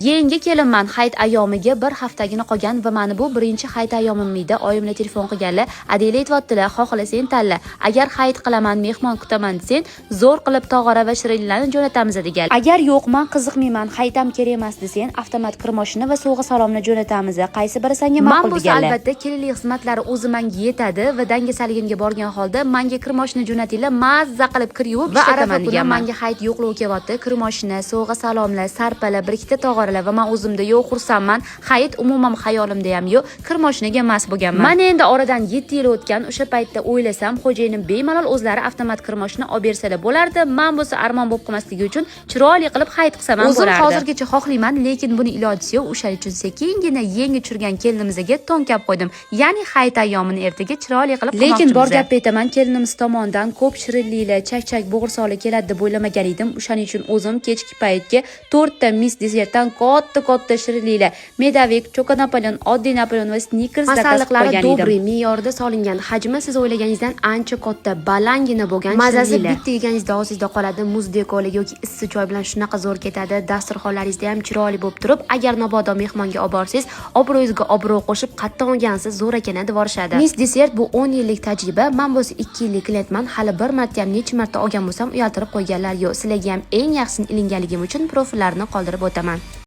Yangi kelinman, hayit ayyomiga bir haftagina qolgan va mana bu birinchi hayit ayyomim edi. Oyimlar telefon qilganlar, "Adela aytibdilar, xohlasang tanla. Agar hayit qilaman, mehmon kutaman desang, zo'r qilib tog'ora va shirinlarni jo'natamiz" degan. Agar yo'q, men qiziqmayman, hayitam kerak emas desang, avtomat kirmoshina va sovg'a salomni jo'natamiz. Qaysi biri senga ma'qul deganlar. Men albatta kelinlik xizmatlari o'zi menga yetadi va dangasaligimga borgan holda menga kirmoshina jo'natinglar, mazza qilib kir yuvib ishlataman degan. Menga hayit yo'qlov kelyapti. Kirmoshina, sovg'a salomlar, sarpalar, bir ikkita tog'ora va men o'zimda yo'q xursandman. Hayit umuman xayolimda ham yo'q. Kirmoshinaga emas bo'lganman. Mana endi oradan 7 yil o'tgan, o'sha paytda o'ylasam, xo'jayinim bemalol o'zlari avtomat kirmoshina olib bersalar bo'lardi. Men bo'lsa armon bo'lib qolmasligi uchun chiroyli qilib hayit qilsam ham bo'lardi. O'zim hozirgacha xohlayman, lekin buni iloji yo'q. O'shaning uchun sekingina yengi tushirgan kelinimizga to'nkab qo'ydim. Ya'ni hayit ayyomini ertaga chiroyli qilib qilmoqchimiz. Lekin bor gapni aytaman, kelinimiz tomonidan ko'p shirinliklar, chak-chak bo'g'irsoqlar keladi deb o'ylamagan edim. O'shaning uchun o'zim kechki paytga 4 ta mis desertdan katta shirinliklar, medavik, choka Napoleon, oddiy Napoleon va Snickers zakaz qilgan edim. Dobri me'yorda solingan, hajmi siz o'ylaganingizdan ancha katta, balangina bo'lgan shirinliklar. Mazasi bitta yeganingizda og'zingizda qoladi, muzdek yoki issiq choy bilan shunaqa zo'r ketadi. Dasturxonlaringizda ham chiroyli bo'lib turib, agar mabodo mehmonga olib borsangiz, obro'yingizga obro' qo'shib qattiq olgansiz zo'r ekan deb vorishadi. Mis desert bu 10 yillik tajriba. Men bo'lsa 2 yillik klientman. Hali bir marta ham necha marta olgan bo'lsam, uyaltirib qo'yganlar yo'q. Sizlarga ham eng yaxshisini ilinganligim uchun profillarni qoldirib o'taman.